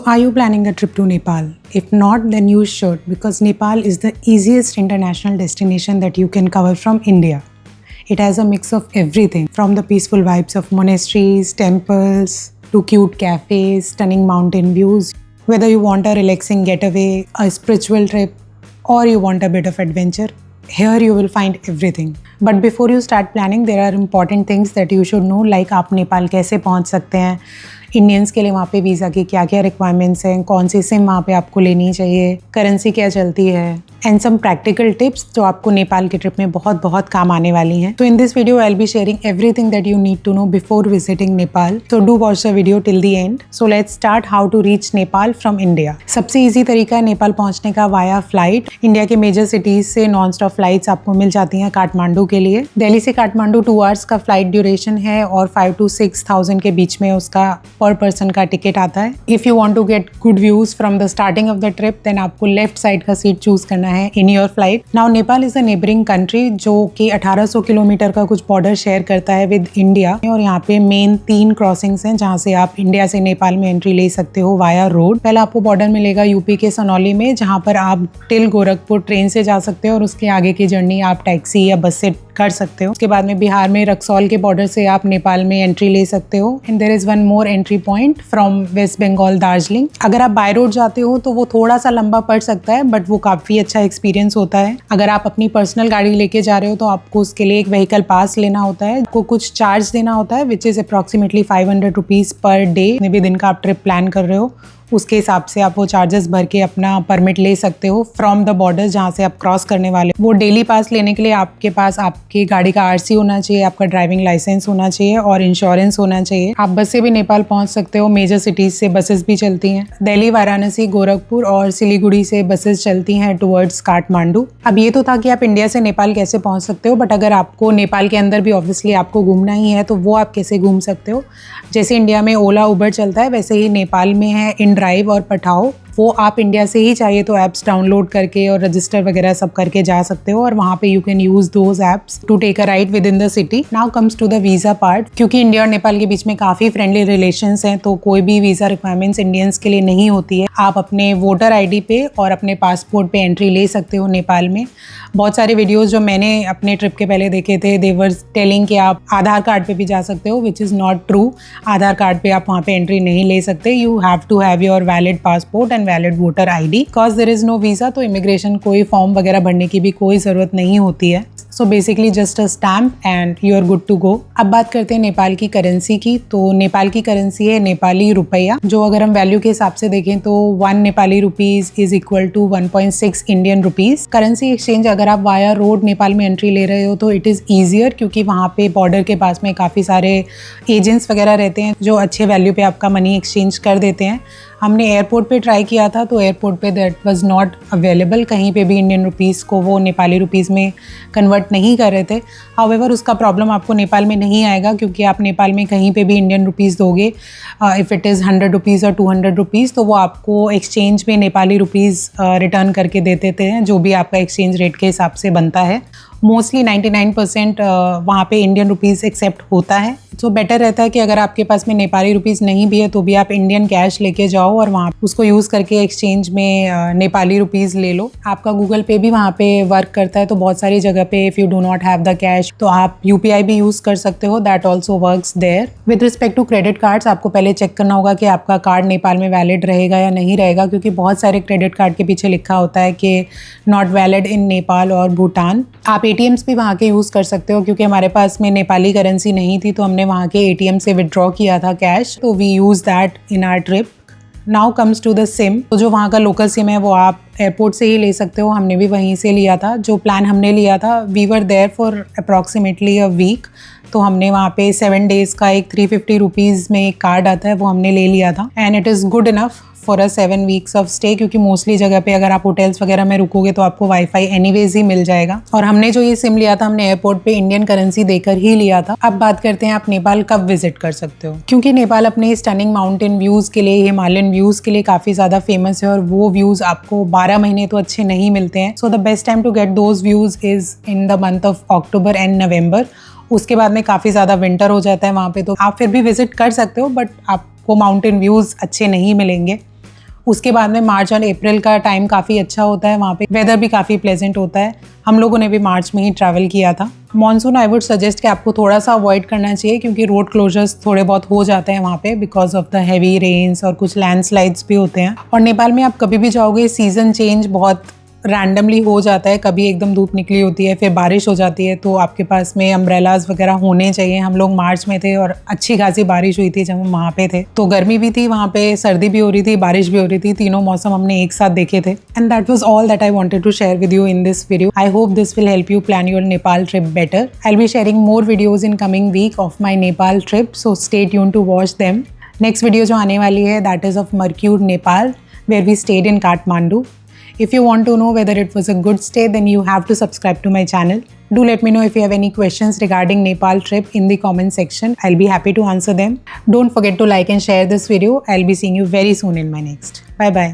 Are you planning a trip to Nepal? If not, then you should, because Nepal is the easiest international destination that you can cover from India. It has a mix of everything, from the peaceful vibes of monasteries, temples, to cute cafes, stunning mountain views. Whether you want a relaxing getaway, a spiritual trip, or you want a bit of adventure, here you will find everything. But before you start planning, there are important things that you should know, like आप नेपाल कैसे पहुंच सकते हैं, Indians के लिए वहाँ पे visa की क्या क्या रिक्वायरमेंट्स हैं, कौन सी सिम वहाँ पे आपको लेनी चाहिए, करेंसी क्या चलती है, एंड सम प्रैक्टिकल टिप्स जो आपको नेपाल के ट्रिप में बहुत बहुत काम आने वाली हैं. तो in this video I will be sharing everything that you need to know before visiting Nepal. So do watch the video till the end. So let's start how to reach Nepal from India. सबसे easy तरीका है नेपाल पहुंचने का via flight. India के major cities से non stop flights आपको मिल जाती हैं काठमांडू के लिए. दिल्ली से काठमांडू 2 आवर्स का फ्लाइट ड्यूरेशन है और 5,000 to 6,000 के बीच में उसका पर पर्सन का टिकट आता है. If you want to get good views from the starting of the trip, then आपको लेफ्ट साइड का सीट चूज करना है in your flight. Now Nepal is a neighbouring country जो कि 1800 किलोमीटर का कुछ बॉर्डर शेयर करता है विद इंडिया. और यहाँ पे मेन 3 क्रॉसिंग्स हैं जहाँ से आप इंडिया से नेपाल में एंट्री ले सकते हो वाया रोड. पहला आपको बॉर्डर मिलेगा यूपी के सनौली में, जहाँ पर आप टिल गोरखपुर ट्रेन से जा सकते हो और उसके आगे की जर्नी आप टैक्सी या बस से कर सकते हो. उसके बाद में बिहार में रक्सौल के बॉर्डर से आप नेपाल में एंट्री ले सकते हो. And there is one more entry point from West Bengal Darjeeling. अगर आप बाय रोड जाते हो तो वो थोड़ा सा लंबा पड़ सकता है, बट वो काफी अच्छा एक्सपीरियंस होता है. अगर आप अपनी पर्सनल गाड़ी लेके जा रहे हो तो आपको उसके लिए एक व्हीकल पास लेना होता है. आपको कुछ चार्ज देना होता है which is approximately 500 rupees per day. भी दिन का आप ट्रिप प्लान कर रहे हो उसके हिसाब से आप वो चार्जेस भर के अपना परमिट ले सकते हो फ्रॉम द बॉर्डर जहाँ से आप क्रॉस करने वाले. वो डेली पास लेने के लिए आपके पास आपकी गाड़ी का आरसी होना चाहिए, आपका ड्राइविंग लाइसेंस होना चाहिए और इंश्योरेंस होना चाहिए. आप बस से भी नेपाल पहुंच सकते हो. मेजर सिटीज से बसेस भी चलती हैं. दिल्ली, वाराणसी, गोरखपुर और सिलीगुड़ी से बसेस चलती हैं टुवर्ड्स काठमांडू. अब ये तो था कि आप इंडिया से नेपाल कैसे पहुंच सकते हो, बट अगर आपको नेपाल के अंदर भी ऑब्वियसली आपको घूमना ही है तो वो आप कैसे घूम सकते हो. जैसे इंडिया में ओला उबर चलता है, वैसे ही नेपाल में है इन ड्राइव और पठाओ. वो आप इंडिया से ही चाहे तो ऐप्स डाउनलोड करके और रजिस्टर वगैरह सब करके जा सकते हो और वहाँ पे you can use those apps to take a ride within the city. Now comes to the visa part. क्योंकि इंडिया और नेपाल के बीच में काफ़ी फ्रेंडली रिलेशंस हैं तो कोई भी वीज़ा रिक्वायरमेंट्स इंडियंस के लिए नहीं होती है. आप अपने वोटर ID पे और अपने पासपोर्ट पे एंट्री ले सकते हो नेपाल में. बहुत सारे वीडियोज़ जो मैंने अपने ट्रिप के पहले देखे थे, दे वर टेलिंग कि आप आधार कार्ड पे भी जा सकते हो, which is not true. Aadhaar card पे आप वहाँ पे एंट्री नहीं ले सकते. You have to have your valid passport and valid voter ID. Because there is no visa, तो इमिग्रेशन कोई फॉर्म वगैरह भरने की भी कोई ज़रूरत नहीं होती है. So basically just a stamp and you are good to go. अब बात करते हैं नेपाल की करेंसी की. तो नेपाल की करेंसी है नेपाली रुपया, जो अगर हम वैल्यू के हिसाब से देखें तो 1 Nepali rupees is equal to 1.6 Indian rupees. Currency exchange अगर आप वाया रोड नेपाल में एंट्री ले रहे हो तो इट इज़ ईजियर, क्योंकि वहाँ पे बॉर्डर के पास में काफ़ी सारे एजेंट्स वगैरह रहते हैं जो अच्छे वैल्यू पे आपका मनी एक्सचेंज कर देते हैं. हमने एयरपोर्ट पे ट्राई किया था तो एयरपोर्ट पे दैट वाज नॉट अवेलेबल. कहीं पे भी इंडियन रुपीज़ को वो नेपाली रुपीज़ में कन्वर्ट नहीं कर रहे थे. हाउएवर उसका प्रॉब्लम आपको नेपाल में नहीं आएगा, क्योंकि आप नेपाल में कहीं पे भी इंडियन रुपीज़ दोगे, इफ़ इट इज़ 100 रुपीज़ और 200 रुपीज़, तो वो आपको एक्सचेंज में नेपाली रुपीज़ रिटर्न करके दे देते हैं, जो भी आपका एक्सचेंज रेट के हिसाब से बनता है. मोस्टली 99% वहाँ पे इंडियन रुपीज़ एक्सेप्ट होता है. तो बेटर रहता है कि अगर आपके पास में नेपाली रुपीज़ नहीं भी है तो भी आप इंडियन कैश लेके जाओ और वहाँ उसको यूज़ करके एक्सचेंज में नेपाली रुपीज़ ले लो. आपका गूगल पे भी वहाँ पे वर्क करता है, तो बहुत सारी जगह पे if you do not have the cash तो आप UPI भी यूज़ कर सकते हो. That also works there. With respect to credit cards, आपको पहले चेक करना होगा कि आपका कार्ड नेपाल में वैलिड रहेगा या नहीं रहेगा, क्योंकि बहुत सारे क्रेडिट कार्ड के पीछे लिखा होता है कि नॉट वैलिड इन नेपाल और भूटान. आप ATMs भी वहाँ के यूज़ कर सकते हो. क्योंकि हमारे पास में नेपाली करेंसी नहीं थी तो हमने वहाँ के ATM से विड्रॉ किया था कैश, तो we use that in our trip. Now comes to the sim. तो जो वहाँ का लोकल सिम है वो आप एयरपोर्ट से ही ले सकते हो. हमने भी वहीं से लिया था. जो प्लान हमने लिया था, we were there for approximately a week, तो हमने वहाँ पे 7 डेज़ का एक 350 रुपीज़ में एक कार्ड आता है, वो हमने ले लिया था. And it is good enough for a 7 weeks of stay, क्योंकि मोस्टली जगह पे अगर आप होटल्स वगैरह में रुकोगे तो आपको वाईफाई एनीवेज ही मिल जाएगा. और हमने जो ये सिम लिया था, हमने एयरपोर्ट पे इंडियन करेंसी देकर ही लिया था. अब बात करते हैं आप नेपाल कब विजिट कर सकते हो. क्योंकि नेपाल अपने स्टनिंग माउंटेन व्यूज़ के लिए, हिमालयन व्यूज़ के लिए काफ़ी ज़्यादा फेमस है और वो व्यूज़ आपको 12 महीने तो अच्छे नहीं मिलते हैं. So the best time to get those views is in the month of October and November. उसके बाद में काफ़ी ज़्यादा विंटर हो जाता है वहाँ पे, तो आप फिर भी विजिट कर सकते हो, बट आपको माउंटेन व्यूज़ अच्छे नहीं मिलेंगे. उसके बाद में मार्च और अप्रैल का टाइम काफ़ी अच्छा होता है, वहाँ पे वेदर भी काफ़ी प्लेजेंट होता है। हम लोगों ने भी मार्च में ही ट्रैवल किया था। मॉनसून आई वुड सजेस्ट कि आपको थोड़ा सा अवॉइड करना चाहिए, क्योंकि रोड क्लोजर्स थोड़े बहुत हो जाते हैं वहाँ पे because of the heavy rains, और कुछ लैंडस्लाइड्स भी होते हैं। और नेपाल में आप कभी भी जाओगे, सीज़न चेंज बहुत रैंडमली हो जाता है, कभी एकदम धूप निकली होती है, फिर बारिश हो जाती है, तो आपके पास में अम्ब्रेलाज वगैरह होने चाहिए। हम लोग मार्च में थे और अच्छी खासी बारिश हुई थी जब हम वहाँ पे थे, तो गर्मी भी थी वहाँ पे, सर्दी भी हो रही थी, बारिश भी हो रही थी, तीनों मौसम हमने एक साथ देखे थे। And that was all that I wanted to share with you in this video. I hope this will help you plan your Nepal trip better. I will be sharing more videos in coming week of my Nepal trip, so stay tuned to watch them. Next video जो आने वाली है that is of Mercure Nepal, where we stayed in Kathmandu. If you want to know whether it was a good stay, then you have to subscribe to my channel. Do let me know if you have any questions regarding Nepal trip in the comment section. I'll be happy to answer them. Don't forget to like and share this video. I'll be seeing you very soon in my next. Bye bye.